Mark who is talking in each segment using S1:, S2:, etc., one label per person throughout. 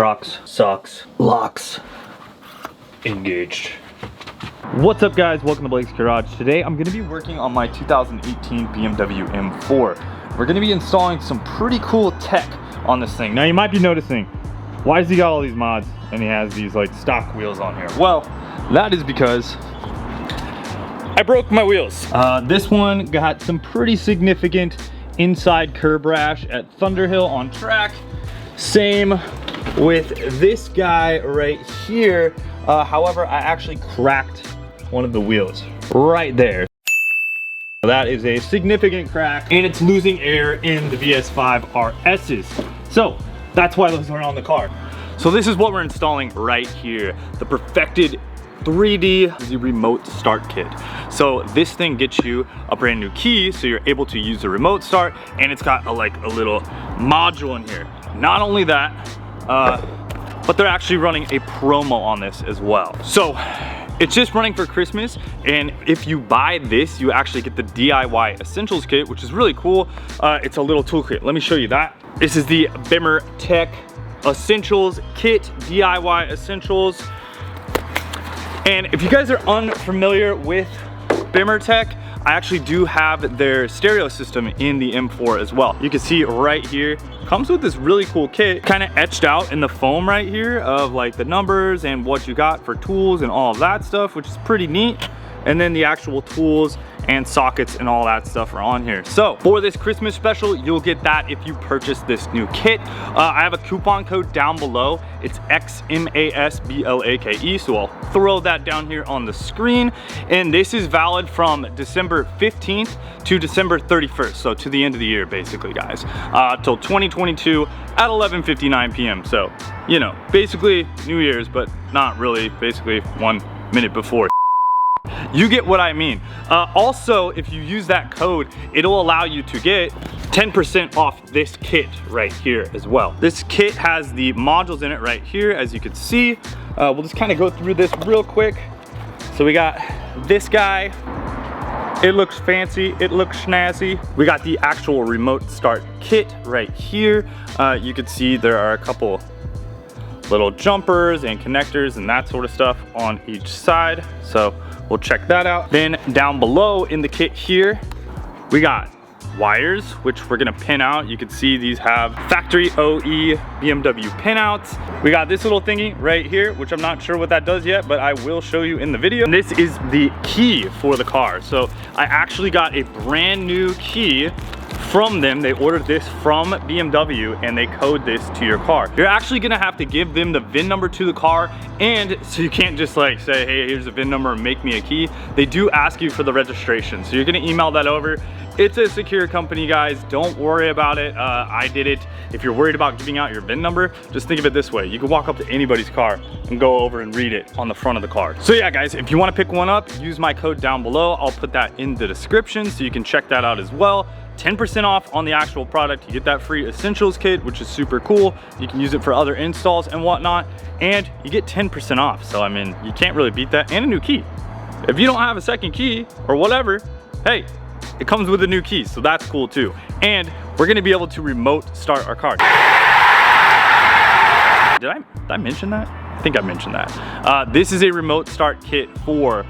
S1: Crocs, socks, locks, engaged. What's up guys, welcome to Blake's Garage. Today I'm gonna be working on my 2018 BMW M4. We're gonna be installing some pretty cool tech on this thing. Now you might be noticing, why has he got all these mods and he has these like stock wheels on here? Well, that is because I broke my wheels. This one got some pretty significant inside curb rash at Thunderhill on track. Same with this guy right here. However, I actually cracked one of the wheels right there. That is a significant crack and it's losing air in the VS5 RS's. So that's why those are on the car. So this is what we're installing right here. The perfected 3D remote start kit. So this thing gets you a brand new key so you're able to use the remote start, and it's got a little module in here. Not only that, but they're actually running a promo on this as well. So it's just running for Christmas, and if you buy this, you actually get the DIY Essentials Kit, which is really cool. It's a little toolkit. Let me show you that. This is the BimmerTech Essentials Kit, DIY Essentials. And if you guys are unfamiliar with BimmerTech, I actually do have their stereo system in the M4 as well. You can see right here, comes with this really cool kit, kind of etched out in the foam right here of like the numbers and what you got for tools and all of that stuff, which is pretty neat. And then the actual tools and sockets and all that stuff are on here. So for this Christmas special, you'll get that if you purchase this new kit. I have a coupon code down below. It's XMASBLAKE, so I'll throw that down here on the screen. And this is valid from December 15th to December 31st, so to the end of the year basically, guys, till 2022 at 11:59 p.m. So, you know, basically New Year's, but not really, basically 1 minute before. You get what I mean. Also, if you use that code, it'll allow you to get 10% off this kit right here as well. This kit has the modules in it right here, as you can see. We'll just kind of go through this real quick. So we got this guy. It looks fancy, it looks snazzy. We got the actual remote start kit right here. You can see there are a couple little jumpers and connectors and that sort of stuff on each side. So we'll check that out. Then down below in the kit here, we got wires, which we're gonna pin out. You can see these have factory OE BMW pinouts. We got this little thingy right here, which I'm not sure what that does yet, but I will show you in the video. And this is the key for the car. So I actually got a brand new key from them. They ordered this from BMW and they code this to your car. You're actually gonna have to give them the VIN number to the car, and so you can't just like say, hey, here's the VIN number and make me a key. They do ask you for the registration, so you're gonna email that over. It's a secure company, guys. Don't worry about it. I did it. If you're worried about giving out your VIN number, just think of it this way. You can walk up to anybody's car and go over and read it on the front of the car. So yeah, guys, if you wanna pick one up, use my code down below. I'll put that in the description so you can check that out as well. 10% off on the actual product. You get that free essentials kit, which is super cool. You can use it for other installs and whatnot, and you get 10% off. So I mean, you can't really beat that, and a new key. If you don't have a second key or whatever, hey, it comes with a new key, so that's cool too. And we're gonna be able to remote start our car. Did I mention that? I think I mentioned that. This is a remote start kit for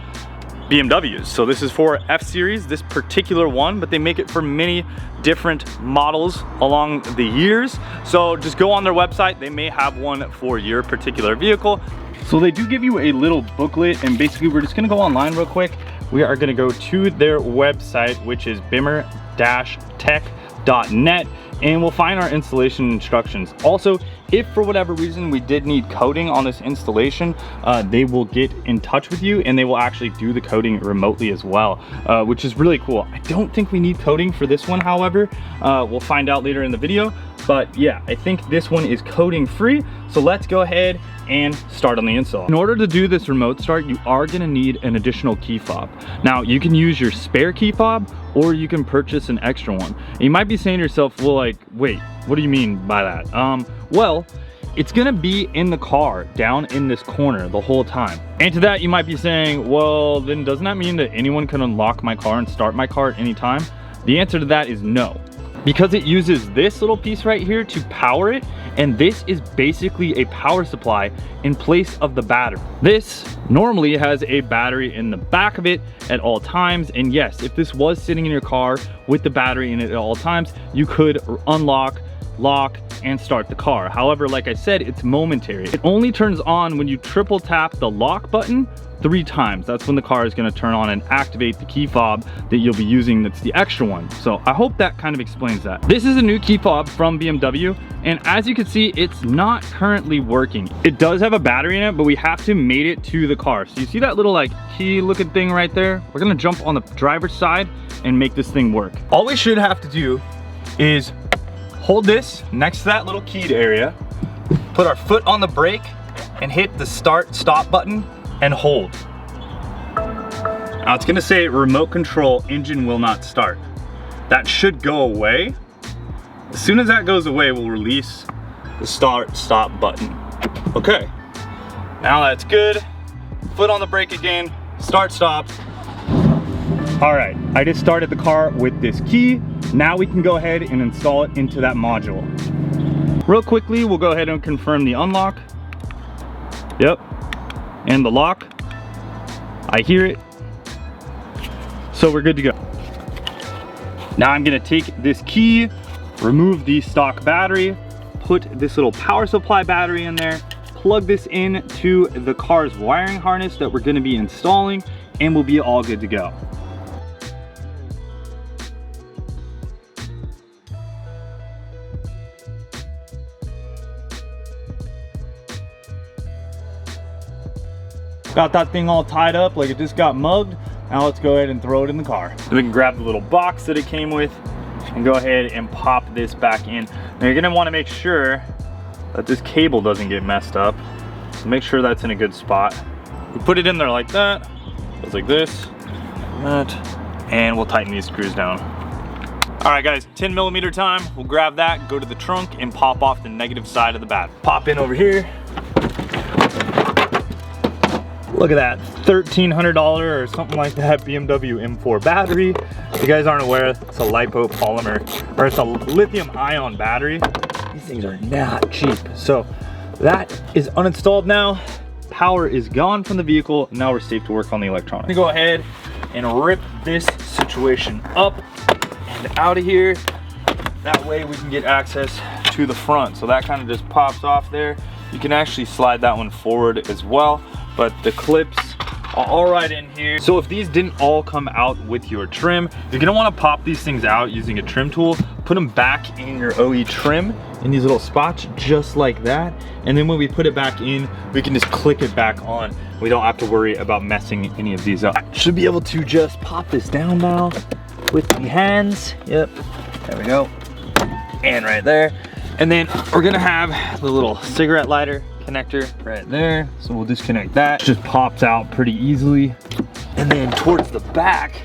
S1: BMWs. So this is for F series, this particular one, but they make it for many different models along the years. So just go on their website. They may have one for your particular vehicle. So they do give you a little booklet, and basically we're just gonna go online real quick. We are gonna go to their website, which is bimmer-tech.net, and we'll find our installation instructions. Also, if for whatever reason we did need coding on this installation, they will get in touch with you and they will actually do the coding remotely as well, which is really cool. I don't think we need coding for this one, however. We'll find out later in the video. But yeah, I think this one is coding free. So let's go ahead and start on the install. In order to do this remote start, you are gonna need an additional key fob. Now, you can use your spare key fob or you can purchase an extra one. And you might be saying to yourself, well, like, wait, what do you mean by that? Well, it's gonna be in the car down in this corner the whole time. And to that, you might be saying, well, then doesn't that mean that anyone can unlock my car and start my car at any time? The answer to that is no. Because it uses this little piece right here to power it, and this is basically a power supply in place of the battery. This normally has a battery in the back of it at all times, and yes, if this was sitting in your car with the battery in it at all times, you could unlock, lock, and start the car. However, like I said, it's momentary. It only turns on when you triple tap the lock button 3 times. That's when the car is going to turn on and activate the key fob that you'll be using, that's the extra one. So I hope that kind of explains that. This is a new key fob from BMW, and as you can see, it's not currently working. It does have a battery in it, but we have to mate it to the car. So you see that little like key looking thing right there? We're gonna jump on the driver's side and make this thing work. All we should have to do is hold this next to that little keyed area, put our foot on the brake, and hit the start stop button and hold. Now it's gonna say remote control engine will not start. That should go away. As soon as that goes away, we'll release the start stop button. Okay, now that's good. Foot on the brake again, start stop. All right, I just started the car with this key. Now we can go ahead and install it into that module. Real quickly, we'll go ahead and confirm the unlock. Yep, and the lock. I hear it. So we're good to go. Now I'm gonna take this key, remove the stock battery, put this little power supply battery in there, plug this in to the car's wiring harness that we're gonna be installing, and we'll be all good to go. Got that thing all tied up like it just got mugged. Now let's go ahead and throw it in the car. Then we can grab the little box that it came with and go ahead and pop this back in. Now you're gonna wanna make sure that this cable doesn't get messed up. So make sure that's in a good spot. We put it in there like that, goes like this, that, and we'll tighten these screws down. All right guys, 10mm time. We'll grab that, go to the trunk, and pop off the negative side of the battery. Pop in over here. Look at that, $1,300 or something like that BMW M4 battery. If you guys aren't aware, it's a lipopolymer, or it's a lithium ion battery. These things are not cheap. So that is uninstalled now. Power is gone from the vehicle. Now we're safe to work on the electronics. I'm gonna go ahead and rip this situation up and out of here. That way we can get access to the front. So that kind of just pops off there. You can actually slide that one forward as well, but the clips are all right in here. So if these didn't all come out with your trim, you're gonna wanna pop these things out using a trim tool, put them back in your OE trim in these little spots just like that. And then when we put it back in, we can just click it back on. We don't have to worry about messing any of these up. I should be able to just pop this down now with the hands. Yep, there we go. And right there. And then we're gonna have the little cigarette lighter connector right there. So we'll disconnect that. It just pops out pretty easily. And then towards the back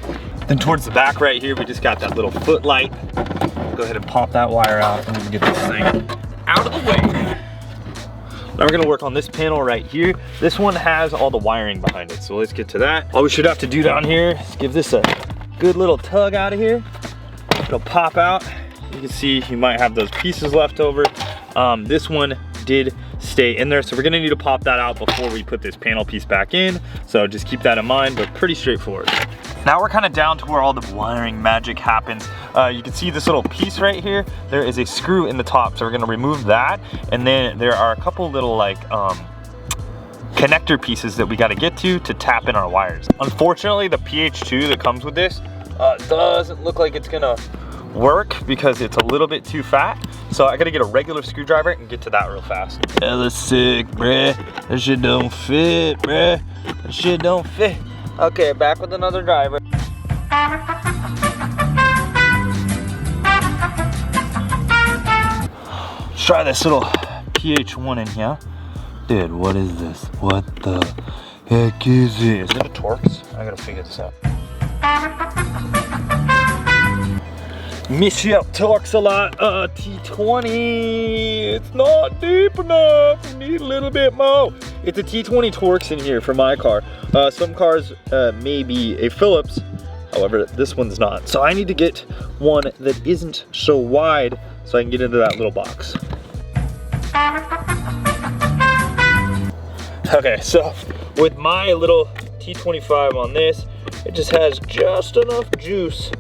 S1: right here, we just got that little foot light. Go ahead and pop that wire out and we can get this thing out of the way. Now we're gonna work on this panel right here. This one has all the wiring behind it. So let's get to that. All we should have to do down here is give this a good little tug out of here. It'll pop out. You can see you might have those pieces left over. This one did stay in there, so we're gonna need to pop that out before we put this panel piece back in. So just keep that in mind, but pretty straightforward. Now we're kind of down to where all the wiring magic happens. You can see this little piece right here. There is a screw in the top, so we're gonna remove that. And then there are a couple little like connector pieces that we gotta get to tap in our wires. Unfortunately, the PH2 that comes with this doesn't look like it's gonna work because it's a little bit too fat. So I gotta get a regular screwdriver and get to that real fast. Yeah, that's sick, bruh. That shit don't fit, bruh. That shit don't fit. Okay, back with another driver. Let's try this little PH1 in here. Dude, what is this? What the heck is it? Is it a Torx? I gotta figure this out. Miss you up Torx a lot. T20. It's not deep enough. We need a little bit more. It's a T20 Torx in here for my car. Some cars may be a Phillips. However, this one's not. So I need to get one that isn't so wide so I can get into that little box. Okay, so with my little T25 on this, it just has just enough juice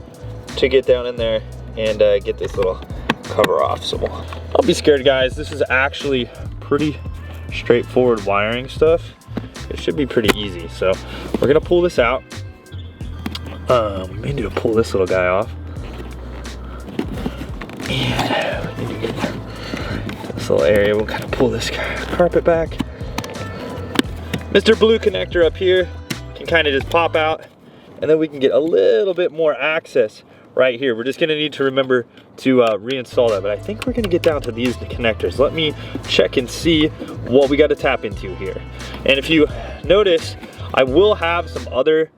S1: to get down in there and get this little cover off. So don't be scared, guys. This is actually pretty straightforward wiring stuff. It should be pretty easy. So we're gonna pull this out. We may need to pull this little guy off. And we need to get this little area. We'll kind of pull this carpet back. Mr. Blue connector up here can kind of just pop out, and then we can get a little bit more access right here. We're just gonna need to remember to reinstall that, but I think we're gonna get down to these connectors. Let me check and see what we got to tap into here. And if you notice, I will have some other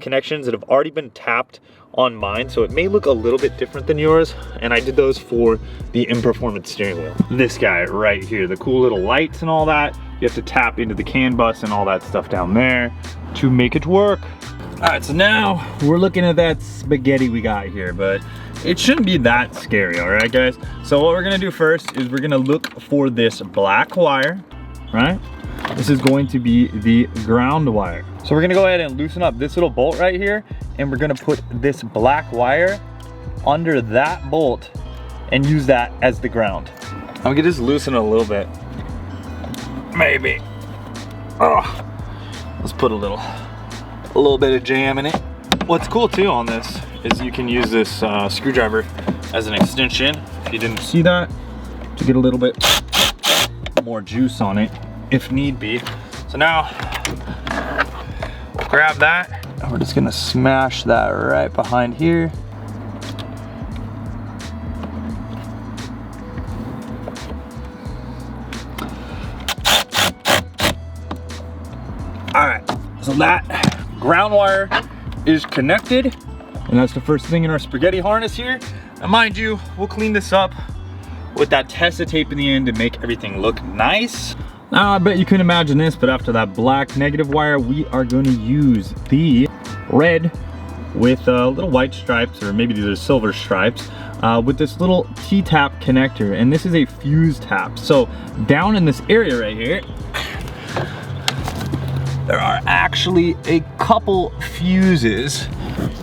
S1: connections that have already been tapped on mine, so it may look a little bit different than yours, and I did those for the In-Performance steering wheel. This guy right here, the cool little lights and all that, you have to tap into the CAN bus and all that stuff down there to make it work. All right, so now we're looking at that spaghetti we got here, but it shouldn't be that scary, all right, guys? So what we're gonna do first is we're gonna look for this black wire, right? This is going to be the ground wire. So we're gonna go ahead and loosen up this little bolt right here, and we're gonna put this black wire under that bolt and use that as the ground. I'm gonna just loosen it a little bit. Maybe. Oh, let's put a little bit of jam in it. What's cool too on this is you can use this screwdriver as an extension, if you didn't see that, to get a little bit more juice on it if need be. So now we'll grab that and we're just gonna smash that right behind here. All right, so that ground wire is connected, and that's the first thing in our spaghetti harness here. Now mind you, we'll clean this up with that Tesa tape in the end to make everything look nice. Now I bet you couldn't imagine this, but after that black negative wire, we are going to use the red with little white stripes, or maybe these are silver stripes, with this little T-tap connector, and this is a fuse tap. So down in this area right here, there are actually a couple fuses.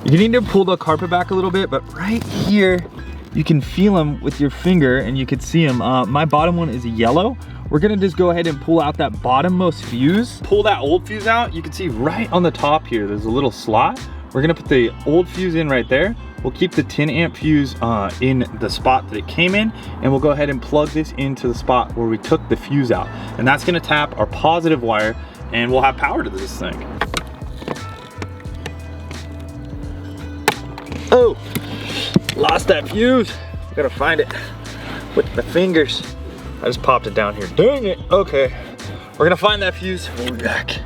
S1: You need to pull the carpet back a little bit, but right here, you can feel them with your finger and you can see them. My bottom one is yellow. We're gonna just go ahead and pull out that bottommost fuse. Pull that old fuse out. You can see right on the top here, there's a little slot. We're gonna put the old fuse in right there. We'll keep the 10 amp fuse in the spot that it came in, and we'll go ahead and plug this into the spot where we took the fuse out. And that's gonna tap our positive wire, and we'll have power to this thing. Oh, lost that fuse. Gotta find it with my fingers. I just popped it down here. Dang it. Okay, we're gonna find that fuse. We'll be back.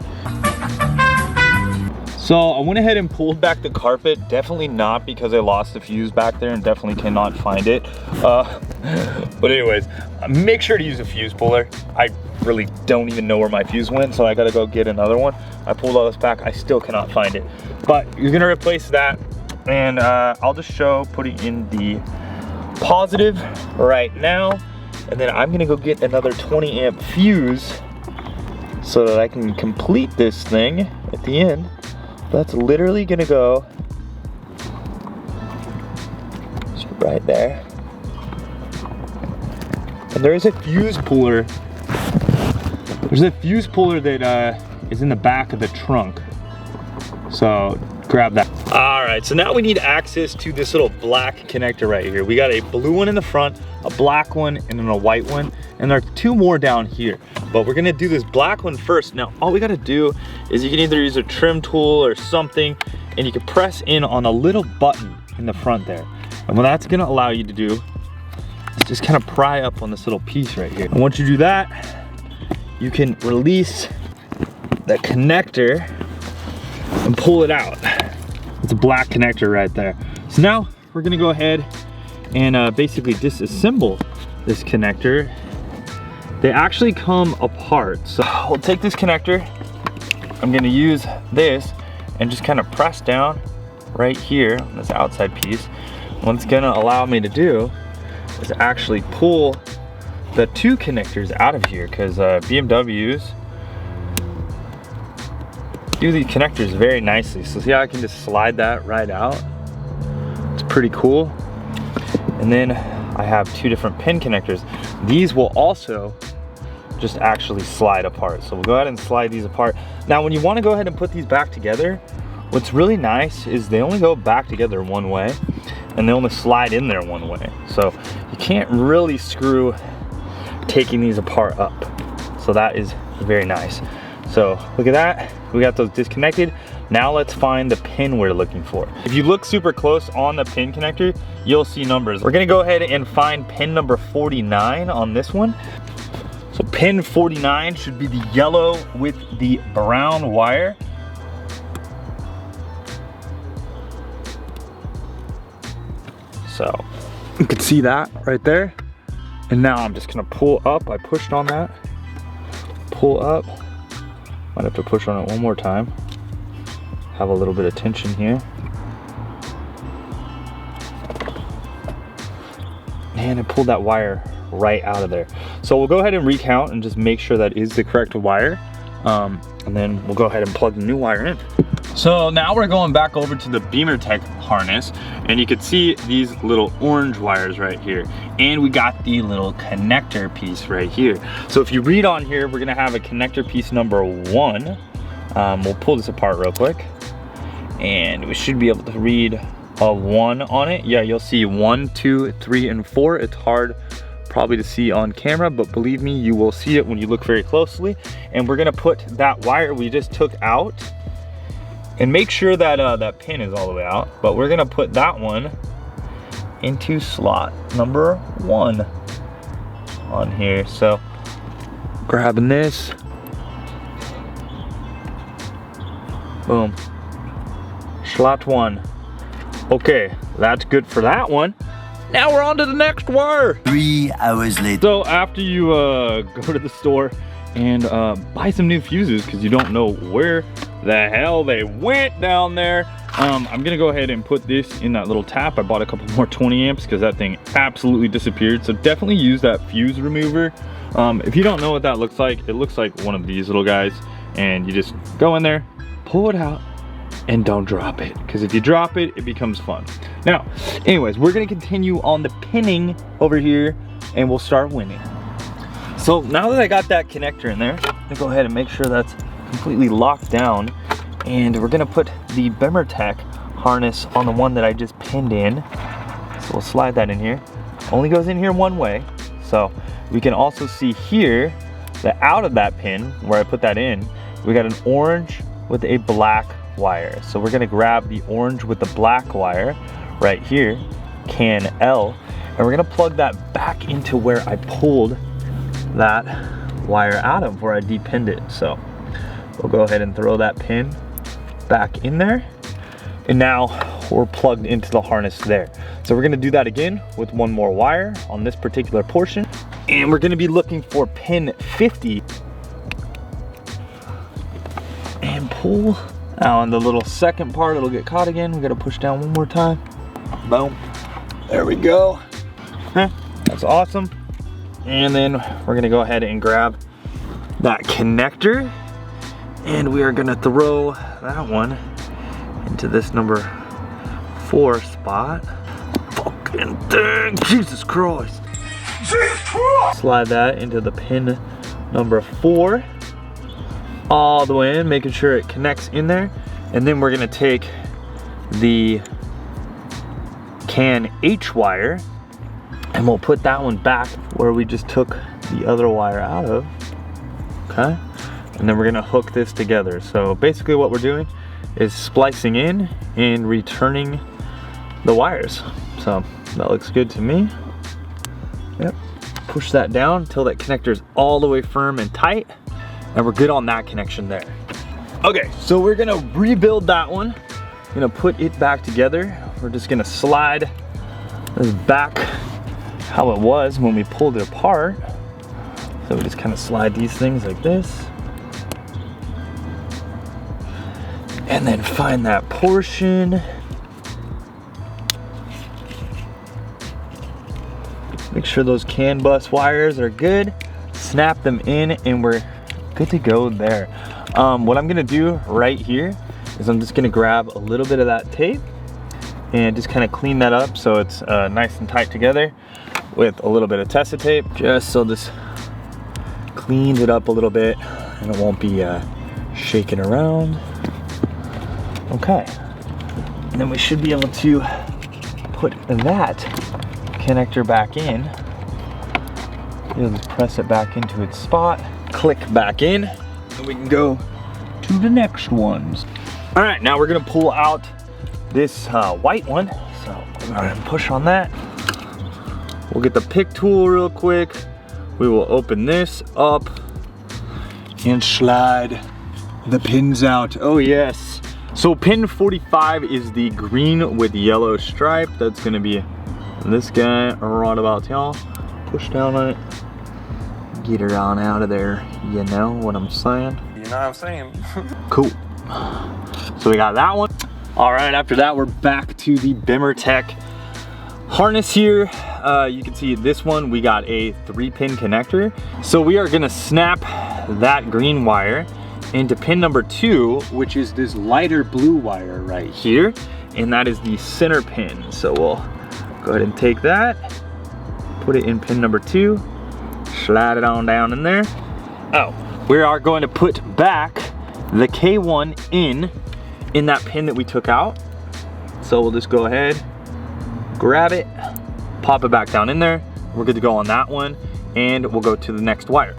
S1: So I went ahead and pulled back the carpet. Definitely not because I lost the fuse back there and definitely cannot find it. But anyways, make sure to use a fuse puller. I really don't even know where my fuse went, so I gotta go get another one. I pulled all this back, I still cannot find it. But you're gonna replace that, and I'll just show putting in the positive right now, and then I'm gonna go get another 20 amp fuse so that I can complete this thing at the end. That's literally gonna go just right there. And there is a fuse puller. There's a fuse puller that is in the back of the trunk. So grab that. All right, so now we need access to this little black connector right here. We got a blue one in the front, a black one, and then a white one. And there are two more down here. But we're gonna do this black one first. Now, all we gotta do is you can either use a trim tool or something, and you can press in on a little button in the front there. And what that's gonna allow you to do is just kind of pry up on this little piece right here. And once you do that, you can release the connector and pull it out. It's a black connector right there. So now we're gonna go ahead and basically disassemble this connector. They actually come apart. So we'll take this connector. I'm gonna use this and just kind of press down right here on this outside piece. What it's gonna allow me to do is actually pull the two connectors out of here, because BMWs do these connectors very nicely. So see how I can just slide that right out? It's pretty cool. And then I have two different pin connectors. These will also just actually slide apart. So we'll go ahead and slide these apart. Now when you want to go ahead and put these back together, what's really nice is they only go back together one way and they only slide in there one way. So you can't really screw taking these apart up. So that is very nice. So look at that, we got those disconnected. Now let's find the pin we're looking for. If you look super close on the pin connector, you'll see numbers. We're gonna go ahead and find pin number 49 on this one. So pin 49 should be the yellow with the brown wire. So you can see that right there. And now I'm just gonna pull up. I pushed on that, pull up. Might have to push on it one more time. Have a little bit of tension here. And I pulled that wire right out of there. So we'll go ahead and recount and just make sure that is the correct wire. And then we'll go ahead and plug the new wire in. So now we're going back over to the BimmerTech harness, and you can see these little orange wires right here. And we got the little connector piece right here. So if you read on here, we're gonna have a connector piece number 1. We'll pull this apart real quick. And we should be able to read a 1 on it. Yeah, you'll see 1, 2, 3, and 4. It's hard probably to see on camera, but believe me, you will see it when you look very closely. And we're gonna put that wire we just took out, and make sure that that pin is all the way out, but we're gonna put that one into slot number 1 on here. So grabbing this, boom, slot 1. Okay, that's good for that one. Now we're on to the next wire.
S2: 3 hours later.
S1: So after you go to the store and buy some new fuses, because you don't know where the hell they went down there, I'm gonna go ahead and put this in that little tap. I bought a couple more 20 amps because that thing absolutely disappeared. So definitely use that fuse remover. If you don't know what that looks like, it looks like one of these little guys, and you just go in there, pull it out, and don't drop it, because if you drop it, it becomes fun. Now, anyways, we're gonna continue on the pinning over here, and we'll start winning. So now that I got that connector in there, I'm gonna go ahead and make sure that's completely locked down, and we're gonna put the BimmerTech harness on the one that I just pinned in. So we'll slide that in here. Only goes in here one way. So we can also see here that out of that pin where I put that in, we got an orange with a black wire. So we're gonna grab the orange with the black wire right here, can L, and we're gonna plug that back into where I pulled that wire out of, where I depinned it. So we'll go ahead and throw that pin back in there, and now we're plugged into the harness there. So we're gonna do that again with one more wire on this particular portion, and we're gonna be looking for pin 50 and pull. Now on the little second part, it'll get caught again. We gotta push down one more time. Boom, there we go. That's awesome. And then we're gonna go ahead and grab that connector, and we are gonna throw that one into this number 4 spot. Fucking thing, Jesus Christ. Jesus Christ! Slide that into the pin number 4, all the way in, making sure it connects in there. And then we're gonna take the can H wire, and we'll put that one back where we just took the other wire out of, okay? And then we're gonna hook this together. So basically what we're doing is splicing in and returning the wires. So that looks good to me. Yep, push that down until that connector is all the way firm and tight, and we're good on that connection there. Okay, so we're gonna rebuild that one. I'm gonna put it back together. We're just gonna slide this back how it was when we pulled it apart. So we just kind of slide these things like this, and then find that portion. Make sure those CAN bus wires are good, snap them in, and we're good to go there. What I'm gonna do right here is I'm just gonna grab a little bit of that tape and just kind of clean that up so it's nice and tight together with a little bit of Tesa tape, just so this cleans it up a little bit and it won't be shaking around. Okay, and then we should be able to put that connector back in. You'll just press it back into its spot, click back in, and we can go to the next ones. All right, now we're gonna pull out this white one. So I'm gonna push on that. We'll get the pick tool real quick. We will open this up and slide the pins out. Oh yes. So pin 45 is the green with yellow stripe. That's gonna be this guy right about here. Push down on it. Get her on out of there. You know what I'm saying?
S2: You know what I'm saying?
S1: Cool. So we got that one. All right, after that, we're back to the BimmerTech harness here. You can see this one, we got a 3-pin connector. So we are gonna snap that green wire into pin number 2, which is this lighter blue wire right here. And that is the center pin. So we'll go ahead and take that, put it in pin number 2, slide it on down in there. Oh, we are going to put back the K1 in that pin that we took out. So we'll just go ahead, grab it, pop it back down in there. We're good to go on that one, and we'll go to the next wire.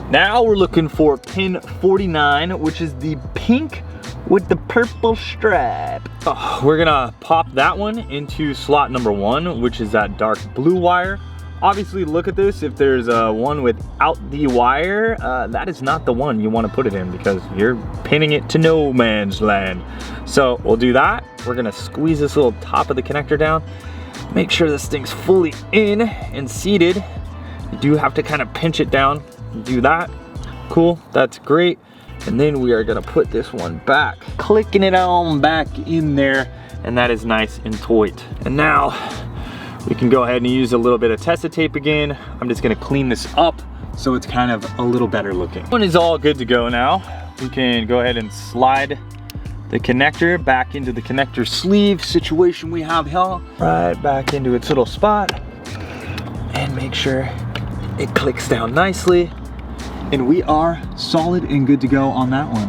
S1: Now we're looking for pin 49, which is the pink with the purple stripe. Oh, we're gonna pop that one into slot number 1, which is that dark blue wire. Obviously, look at this. If there's one without the wire, that is not the one you want to put it in, because you're pinning it to no man's land. So we'll do that. We're gonna squeeze this little top of the connector down. Make sure this thing's fully in and seated. You do have to kind of pinch it down. Do that. Cool, that's great. And then we are gonna put this one back, clicking it on back in there, and that is nice and tight. And now, we can go ahead and use a little bit of Tesa tape again. I'm just gonna clean this up so it's kind of a little better looking. One is all good to go now. We can go ahead and slide the connector back into the connector sleeve situation we have here. Right back into its little spot. And make sure it clicks down nicely. And we are solid and good to go on that one.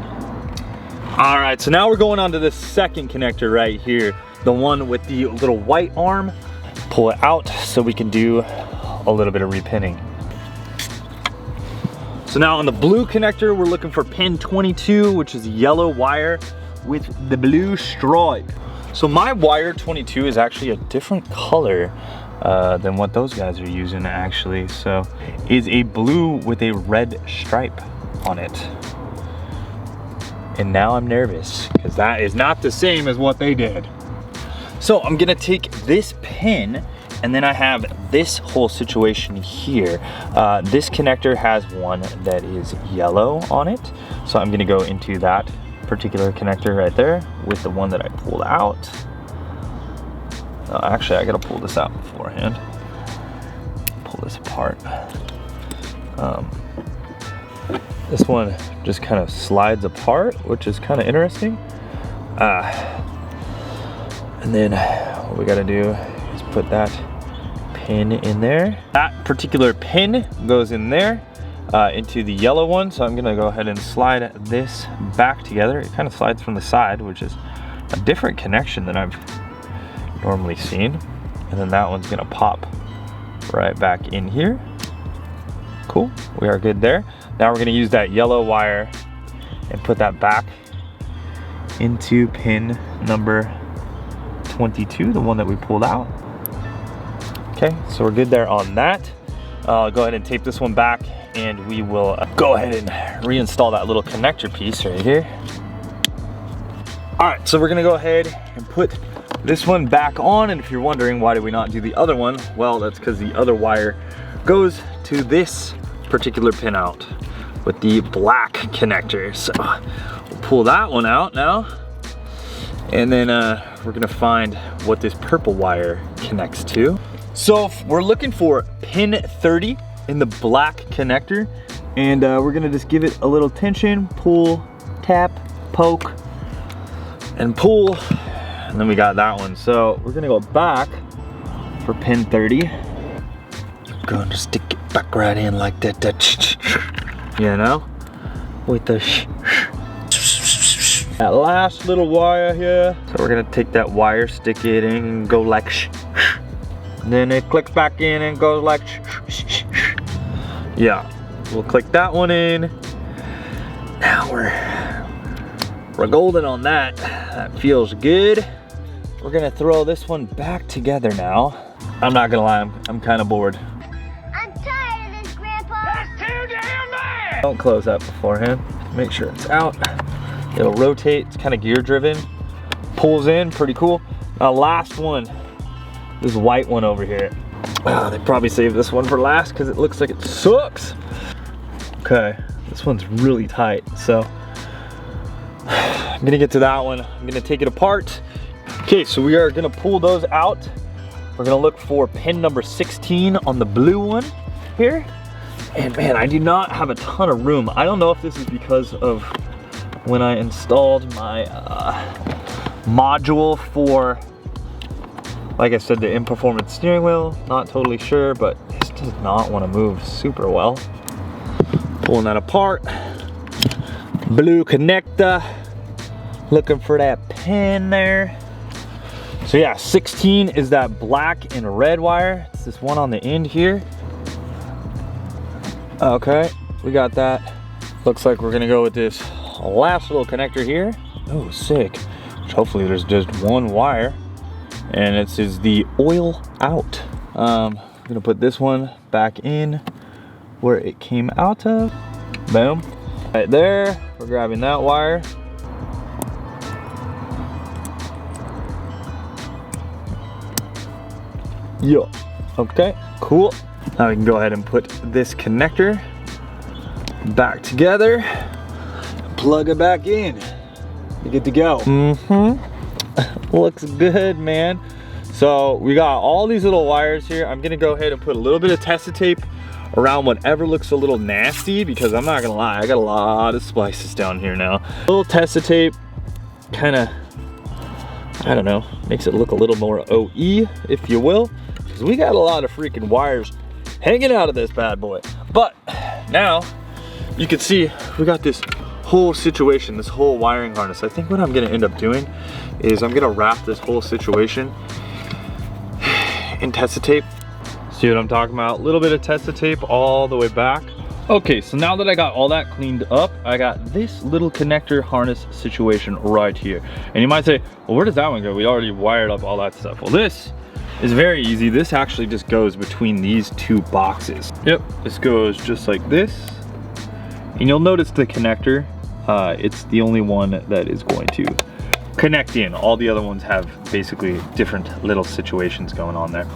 S1: All right, so now we're going on to the second connector right here. The one with the little white arm. Pull it out so we can do a little bit of repinning. So now on the blue connector, we're looking for pin 22, which is yellow wire with the blue stripe. So my wire 22 is actually a different color than what those guys are using actually. So is a blue with a red stripe on it. And now I'm nervous because that is not the same as what they did. So I'm gonna take this pin, and then I have this whole situation here. This connector has one that is yellow on it. So I'm gonna go into that particular connector right there with the one that I pulled out. Actually, I gotta pull this out beforehand. Pull this apart. This one just kind of slides apart, which is kind of interesting. And then what we gotta do is put that pin in there. That particular pin goes in there into the yellow one. So I'm gonna go ahead and slide this back together. It kind of slides from the side, which is a different connection than I've normally seen. And then that one's gonna pop right back in here. Cool, we are good there. Now we're gonna use that yellow wire and put that back into pin number 22, the one that we pulled out. Okay, so we're good there on that. Go ahead and tape this one back, and we will go ahead and reinstall that little connector piece right here. All right, so we're gonna go ahead and put this one back on, and if you're wondering why did we not do the other one, well, that's because the other wire goes to this particular pin out with the black connector. So we'll pull that one out now, and then we're gonna find what this purple wire connects to. So we're looking for pin 30 in the black connector, and we're gonna just give it a little tension, pull, tap, poke, and pull, and then we got that one. So we're gonna go back for pin 30. Going to stick it back right in like that, you know, with the that last little wire here. So we're gonna take that wire, stick it in, and go like then it clicks back in and goes like yeah. We'll click that one in. Now we're golden on that. That feels good. We're gonna throw this one back together now. I'm not gonna lie, I'm kind of bored.
S2: I'm tired of this, Grandpa. That's too damn bad.
S1: Don't close that beforehand. Make sure it's out. It'll rotate. It's kind of gear driven. Pulls in, pretty cool. Now last one. This white one over here. They probably saved this one for last because it looks like it sucks. Okay, this one's really tight. So I'm gonna get to that one. I'm gonna take it apart. Okay, so we are gonna pull those out. We're gonna look for pin number 16 on the blue one here. And man, I do not have a ton of room. I don't know if this is because of when I installed my module for, like I said, the in-performance steering wheel. Not totally sure, but this does not want to move super well. Pulling that apart. Blue connector. Looking for that pin there. So yeah, 16 is that black and red wire. It's this one on the end here. Okay, we got that. Looks like we're gonna go with this last little connector here. Oh, sick. Which hopefully there's just one wire. And it is the oil out. I'm gonna put this one back in where it came out of. Boom. Right there, we're grabbing that wire. Yeah, okay, cool. Now we can go ahead and put this connector back together, plug it back in. You're good to go. Looks good, man. So we got all these little wires here. I'm gonna go ahead and put a little bit of Tesa tape around whatever looks a little nasty, because I'm not gonna lie, I got a lot of splices down here now. A little Tesa tape kind of, I don't know, makes it look a little more OE, if you will, because we got a lot of freaking wires hanging out of this bad boy. But now you can see we got this whole situation, this whole wiring harness. I think what I'm gonna end up doing is I'm gonna wrap this whole situation in Tesa tape. See what I'm talking about? A little bit of Tesa tape all the way back. Okay, so now that I got all that cleaned up, I got this little connector harness situation right here. And you might say, well, where does that one go? We already wired up all that stuff. Well, this is very easy. This actually just goes between these two boxes. Yep, this goes just like this. And you'll notice the connector, it's the only one that is going to connect in. All the other ones have basically different little situations going on there.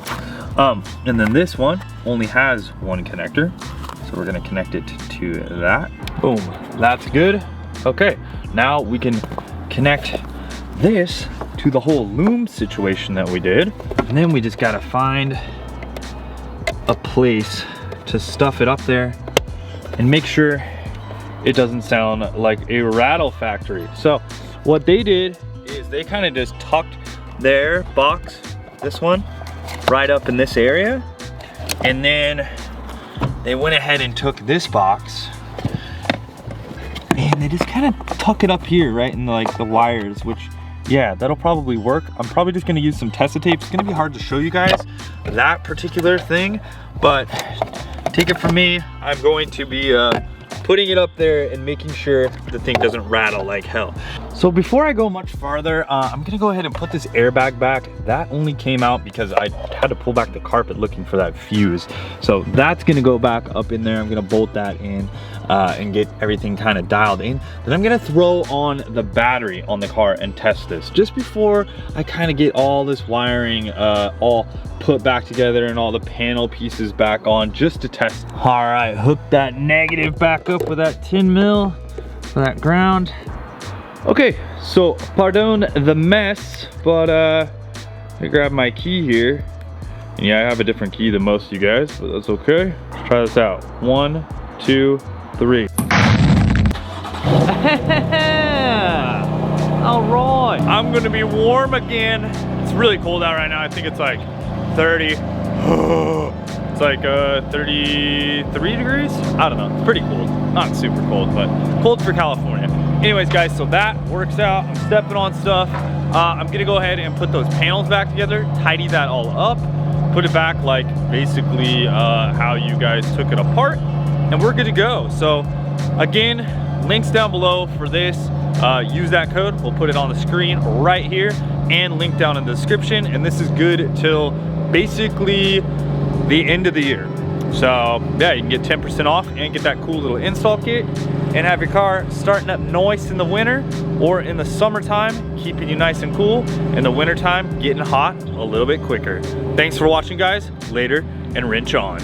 S1: And then this one only has one connector. So we're gonna connect it to that. Boom, that's good. Okay, now we can connect this to the whole loom situation that we did. And then we just gotta find a place to stuff it up there and make sure it doesn't sound like a rattle factory. So what they did is they kind of just tucked their box, this one, right up in this area. And then they went ahead and took this box and they just kind of tuck it up here, right in like the wires, which, yeah, that'll probably work. I'm probably just gonna use some Tesa tape. It's gonna be hard to show you guys that particular thing, but take it from me, I'm going to be putting it up there and making sure the thing doesn't rattle like hell. So before I go much farther, I'm gonna go ahead and put this airbag back. That only came out because I had to pull back the carpet looking for that fuse. So that's gonna go back up in there. I'm gonna bolt that in and get everything kind of dialed in. Then I'm gonna throw on the battery on the car and test this just before I kind of get all this wiring all put back together and all the panel pieces back on, just to test. All right, hook that negative back up with that 10 mil for that ground. Okay, so pardon the mess, but let me grab my key here And yeah, I have a different key than most of you guys, but that's okay. Let's try this out. 1, 2, 3. All right, I'm gonna be warm again. It's really cold out right now. I think it's like 30. It's like 33 degrees. I don't know, it's pretty cold. Not super cold, but cold for California. Anyways guys, so that works out. I'm stepping on stuff. I'm gonna go ahead and put those panels back together, tidy that all up, put it back like basically how you guys took it apart, and we're good to go. So again, links down below for this. Use that code, we'll put it on the screen right here, and link down in the description. And this is good till basically the end of the year. So yeah, you can get 10% off and get that cool little install kit and have your car starting up nice in the winter, or in the summertime keeping you nice and cool, in the wintertime getting hot a little bit quicker. Thanks for watching guys, later, and wrench on.